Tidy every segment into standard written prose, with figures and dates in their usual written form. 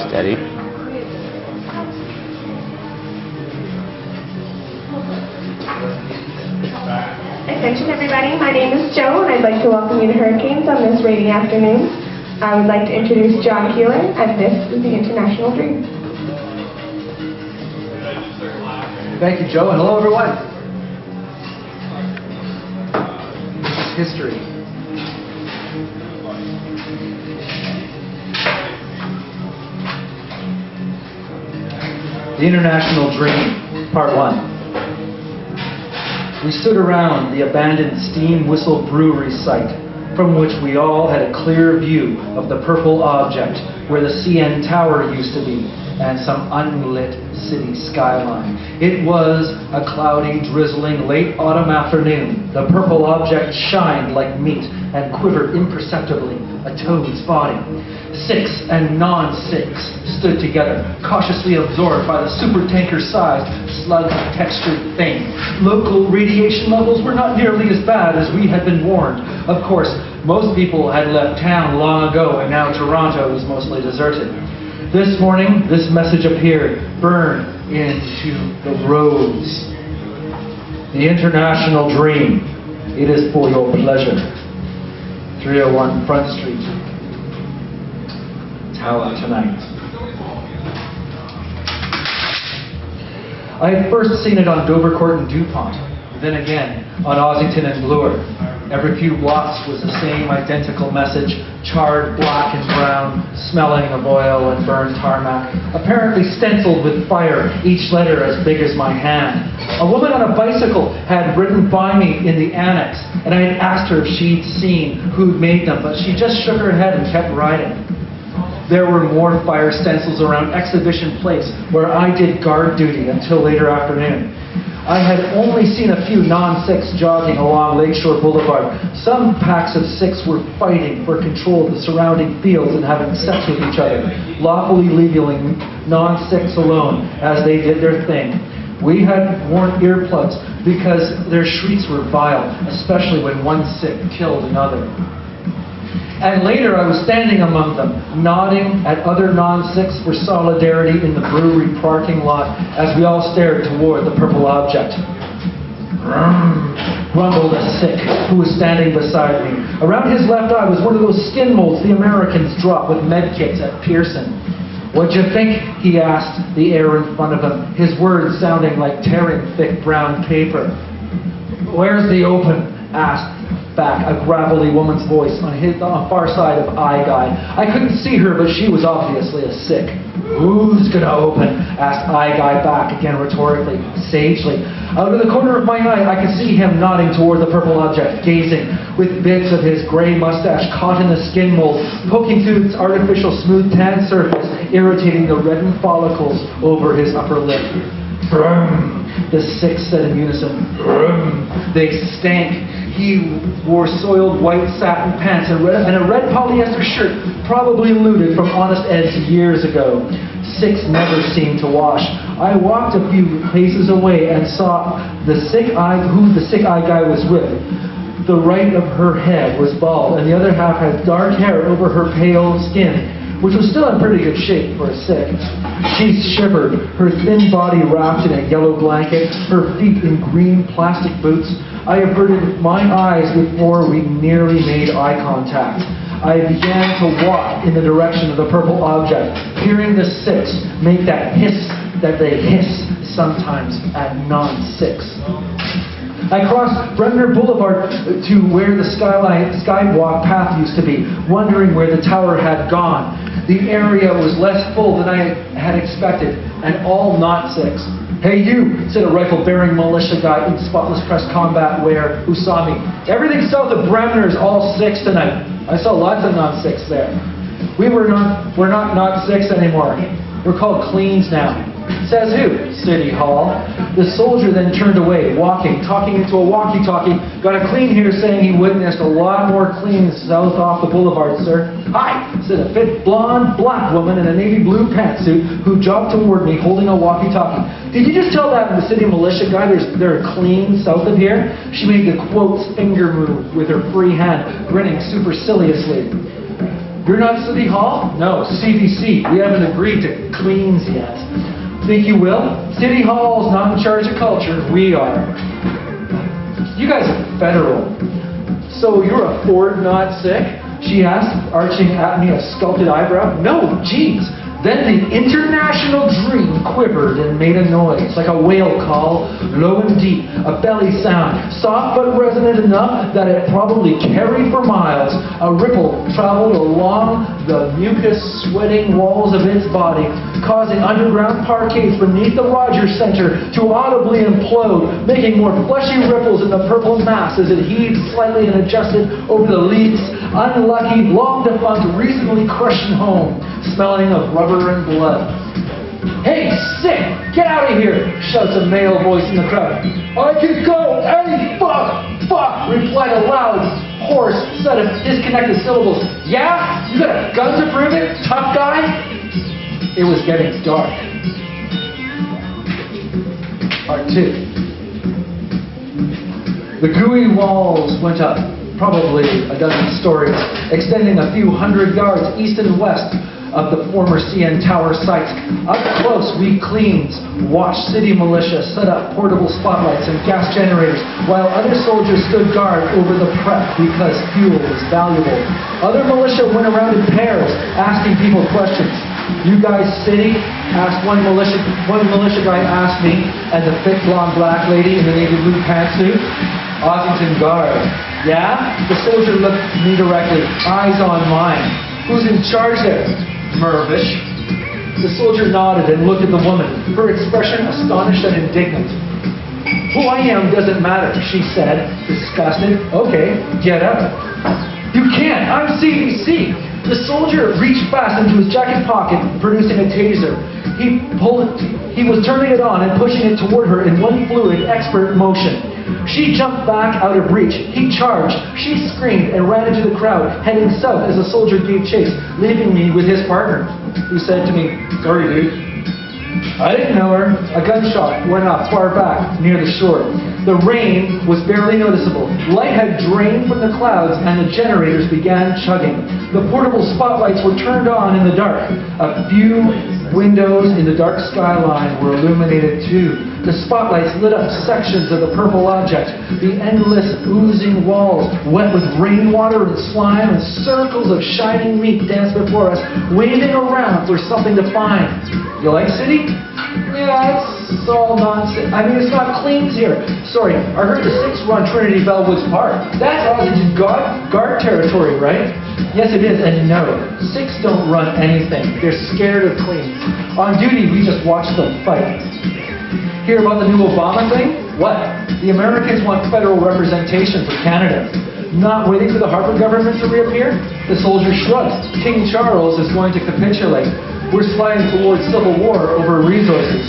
Steady. Attention everybody, my name is Jo and I'd like to welcome you to Hurricanes on this rainy afternoon. I would like to introduce John Keillor and this is the International Dream. Thank you, Jo, and hello everyone. History. The International Dream, Part 1. We stood around the abandoned steam whistle brewery site, from which we all had a clear view of the purple object where the CN Tower used to be, and some unlit city skyline. It was a cloudy, drizzling, late autumn afternoon. The purple object shined like meat and quivered imperceptibly, a toad's body. Six and non-six stood together, cautiously absorbed by the supertanker-sized, slug-textured thing. Local radiation levels were not nearly as bad as we had been warned. Of course, most people had left town long ago, and now Toronto was mostly deserted. This morning, this message appeared, burned into the roads. The International Dream. It is for your pleasure. 301 Front Street. Tower tonight. I had first seen it on Dovercourt and DuPont, then again on Ossington and Bloor. Every few blocks was the same identical message, charred black and brown, smelling of oil and burned tarmac, apparently stenciled with fire, each letter as big as my hand. A woman on a bicycle had ridden by me in the annex, and I had asked her if she'd seen who'd made them, but she just shook her head and kept riding. There were more fire stencils around Exhibition Place, where I did guard duty until later afternoon. I had only seen a few non-six jogging along Lakeshore Boulevard. Some packs of six were fighting for control of the surrounding fields and having sex with each other, lawfully leaving non-six alone as they did their thing. We had worn earplugs because their shrieks were vile, especially when one sick killed another. And later I was standing among them, nodding at other non-six for solidarity in the brewery parking lot as we all stared toward the purple object. Grumbled a sick who was standing beside me. Around his left eye was one of those skin molds the Americans drop with med kits at Pearson. "What'd you think?" he asked the air in front of him, his words sounding like tearing thick brown paper. "Where's the open?" asked back a gravelly woman's voice on the far side of Eye Guy. I couldn't see her, but she was obviously a sick. "Who's gonna open?" asked Eye Guy back again rhetorically, sagely. Out of the corner of my eye, I could see him nodding toward the purple object, gazing, with bits of his gray mustache caught in the skin mold, poking through its artificial smooth tan surface, irritating the reddened follicles over his upper lip. "Brum," the six said in unison. "Brum." They stank. He wore soiled white satin pants and a red polyester shirt, probably looted from Honest Ed's years ago. Six never seemed to wash. I walked a few paces away and saw who the sick eye guy was with. The right of her head was bald, and the other half had dark hair over her pale skin, which was still in pretty good shape for a sick. She shivered, her thin body wrapped in a yellow blanket, her feet in green plastic boots. I averted my eyes before we nearly made eye contact. I began to walk in the direction of the purple object, hearing the six make that hiss that they hiss sometimes at non-six. I crossed Bremner Boulevard to where the skywalk path used to be, wondering where the tower had gone. The area was less full than I had expected, and all not six. "Hey you," said a rifle-bearing militia guy in spotless pressed combat wear who saw me. "Everything south of Bremner's all six tonight." I saw lots of non-six there. We're not six anymore. We're called cleans now." "Says who?" "City Hall." The soldier then turned away, talking into a walkie-talkie. "Got a clean here saying he witnessed a lot more cleans south off the boulevard, sir." "Hi," said a fit, blonde, black woman in a navy blue pantsuit who jogged toward me holding a walkie-talkie. "Did you just tell that the city militia guy there are cleans south of here?" She made the quotes finger move with her free hand, grinning superciliously. You're not City Hall? No, CDC. We haven't agreed to cleans yet. Think you will? City Hall's not in charge of culture. We are. You guys are federal. So you're a Ford not sick? She asked, arching at me a sculpted eyebrow. No, geez. Then the international dream quivered and made a noise, like a whale call, low and deep, a belly sound, soft but resonant enough that it probably carried for miles. A ripple traveled along the mucus-sweating walls of its body, causing underground parquets beneath the Rogers Center to audibly implode, making more fleshy ripples in the purple mass as it heaved slightly and adjusted over the leaves. Unlucky, long-defunct, recently crushed home, smelling of rubber and blood. Hey, sick! Get out of here! Shouts a male voice in the crowd. I can go! Hey, fuck! Fuck! Replied a loud, hoarse set of disconnected syllables. Yeah? You got a gun to prove it? Tough guy? It was getting dark. Part 2. The gooey walls went up, probably a dozen stories, extending a few hundred yards east and west of the former CN Tower site. Up close, we cleans watched city militia set up portable spotlights and gas generators, while other soldiers stood guard over the prep because fuel was valuable. Other militia went around in pairs, asking people questions. You guys city? Asked one militia guy asked me, and the thick blonde black lady in the navy blue pantsuit. Ossington Guard. Yeah? The soldier looked at me directly, eyes on mine. Who's in charge there? Mervish. The soldier nodded and looked at the woman, her expression astonished and indignant. Who I am doesn't matter, she said, disgusted. Okay, get up. You can't, I'm CDC. The soldier reached fast into his jacket pocket, producing a taser. He was turning it on and pushing it toward her in one fluid, expert motion. She jumped back out of reach. He charged. She screamed and ran into the crowd, heading south as the soldier gave chase, leaving me with his partner, who said to me, "Sorry, dude." I didn't know her. A gunshot went off far back, near the shore. The rain was barely noticeable. Light had drained from the clouds, and the generators began chugging. The portable spotlights were turned on in the dark. A few windows in the dark skyline were illuminated too. The spotlights lit up sections of the purple object. The endless, oozing walls, wet with rainwater and slime, and circles of shining meat danced before us, waving around for something to find. You like city? Yeah, it's all nonsense. I mean, it's not cleans here. Sorry, I heard the 6 run Trinity Bellwoods Park. That's Ossington Guard territory, right? Yes, it is, and no, 6 don't run anything. They're scared of cleans. On duty, we just watch them fight. Hear about the new Obama thing? What? The Americans want federal representation for Canada. Not waiting for the Harper government to reappear? The soldier shrugged. King Charles is going to capitulate. We're sliding towards civil war over resources.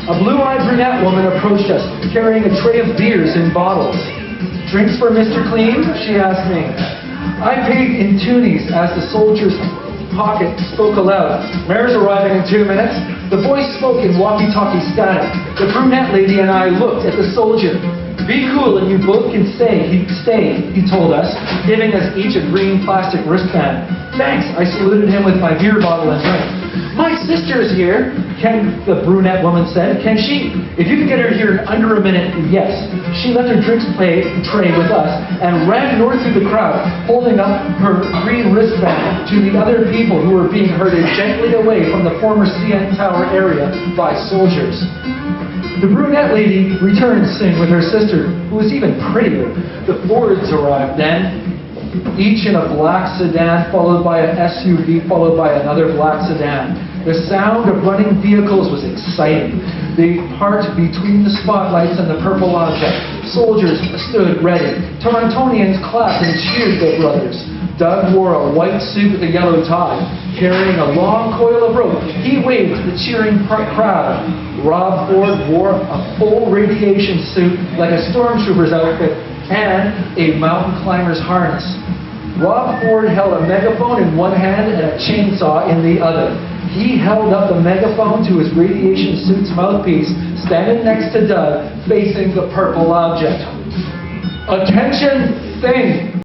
A blue-eyed brunette woman approached us, carrying a tray of beers in bottles. Drinks for Mr. Clean? She asked me. I paid in toonies as the soldier's pocket spoke aloud. Mayor's arriving in 2 minutes. The voice spoke in walkie-talkie static. The brunette lady and I looked at the soldier. Be cool and you both can stay, he told us, giving us each a green plastic wristband. Thanks, I saluted him with my beer bottle and drink. My sister's here, the brunette woman said. Can she? If you can get her here in under a minute, yes. She left her drinks tray with us and ran north through the crowd, holding up her green wristband to the other people who were being herded gently away from the former CN Tower area by soldiers. The brunette lady returned to sing with her sister, who was even prettier. The Fords arrived then, each in a black sedan, followed by an SUV, followed by another black sedan. The sound of running vehicles was exciting. They parked between the spotlights and the purple object. Soldiers stood ready. Torontonians clapped and cheered their brothers. Doug wore a white suit with a yellow tie. Carrying a long coil of rope, he waved to the cheering crowd. Rob Ford wore a full radiation suit like a stormtrooper's outfit and a mountain climber's harness. Rob Ford held a megaphone in one hand and a chainsaw in the other. He held up the megaphone to his radiation suit's mouthpiece, standing next to Doug, facing the purple object. Attention, thing!